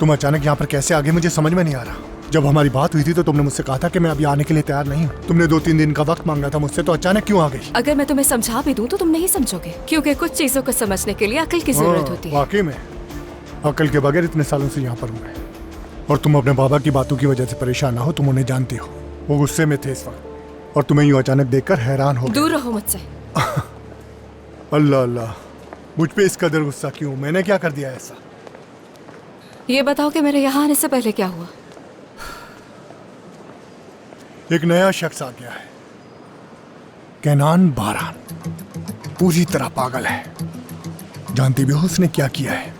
तुम अचानक यहाँ पर कैसे आ गए मुझे समझ में नहीं आ रहा। जब हमारी बात हुई थी तो तुमने मुझसे कहा था कि मैं अभी आने के लिए तैयार नहीं हूँ। तुमने 2-3 दिन का वक्त मांगा था मुझसे, तो अचानक क्यों आ गई? अगर मैं तुम्हें समझा भी दूं तो तुम नहीं समझोगे, क्योंकि कुछ चीजों को समझने के लिए अकल की जरूरत होती है। वाकई में अकल के बगैर इतने सालों से यहाँ पर हूँ मैं। और तुम अपने बाबा की बातों की वजह से परेशान ना हो, तुम उन्हें जानती हो, वो गुस्से में थे इस वक्त, और तुम्हें यूँ अचानक देखकर हैरान हो। दूर रहो मुझसे। अल्लाह अल्लाह, मुझ पे इस कदर गुस्सा क्यों? मैंने क्या कर दिया ऐसा? ये बताओ कि मेरे यहाँ आने से पहले क्या हुआ? एक नया शख्स आ गया है, कैनान बारान, पूरी तरह पागल है। जानती भी हो उसने क्या किया है?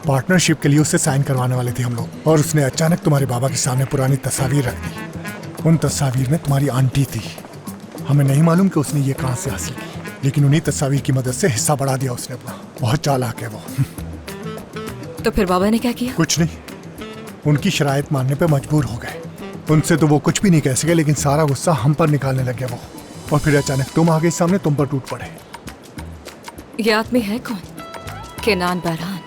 पार्टनरशिप के लिए उससे साइन करवाने वाले थे हम लोग, और उसने अचानक तुम्हारे बाबा के सामने पुरानी तस्वीर रख दी। उन तस्वीर में तुम्हारी आंटी थी। हमें नहीं मालूम कि उसने ये कहां से हासिल की, लेकिन उन्हीं तस्वीर की मदद से हिस्सा बढ़ा दिया उसने अपना। बहुत चालाक है वो। तो फिर बाबा ने क्या किया? कुछ नहीं, उनकी शरायत मानने पे मजबूर हो गए। उनसे तो वो कुछ भी नहीं कह सके, लेकिन सारा गुस्सा हम पर निकालने लगे वो। और फिर अचानक तुम आ गई सामने, तुम पर टूट पड़े। ये आदमी है कौन? कैनान बारान।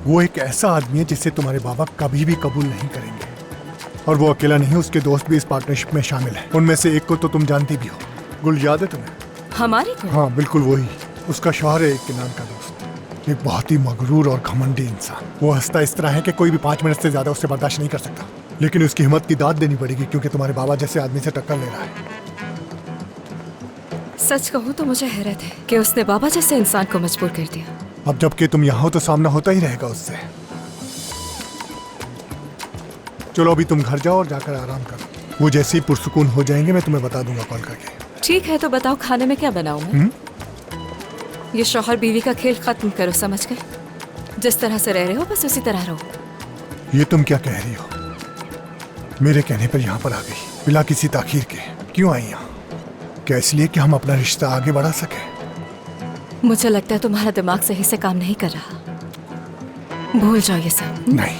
वो एक ऐसा आदमी है जिसे तुम्हारे बाबा कभी भी कबूल नहीं करेंगे। और वो अकेला नहीं, उसके दोस्त भी इस पार्टनरशिप में शामिल हैं। उनमें से एक को तो तुम जानती भी हो। गुल याद है तुम्हें? हमारी को? हाँ बिल्कुल वही। उसका शौहर है एक कैनान का दोस्त, एक बहुत ही मगरूर और घमंडी इंसान। वो हंसता इस तरह है कि कोई भी 5 मिनट से ज्यादा उससे बर्दाश्त नहीं कर सकता। लेकिन उसकी हिम्मत की दाद देनी पड़ेगी, क्योंकि तुम्हारे बाबा जैसे आदमी से टक्कर ले रहा है। सच कहूँ तो मुझे हैरत है कि उसने बाबा जैसे इंसान को मजबूर कर दिया। अब जबकि तुम यहाँ हो तो सामना होता ही रहेगा उससे। चलो अभी तुम घर जाओ और जाकर आराम करो। वो जैसे ही पुरसुकून हो जाएंगे मैं तुम्हें बता दूंगा कॉल करके। ठीक है, तो बताओ खाने में क्या बनाऊं मैं? ये शौहर बीवी का खेल खत्म करो, समझ गए? जिस तरह से रह रहे हो बस उसी तरह रहो। ये तुम क्या कह रही हो? मेरे कहने पर यहाँ पर आ गई बिना किसी ताखीर के। क्यों आई यहाँ? क्या इसलिए कि हम अपना रिश्ता आगे बढ़ा सके? मुझे लगता है तुम्हारा दिमाग सही से काम नहीं कर रहा। भूल जाओ ये सब। नहीं,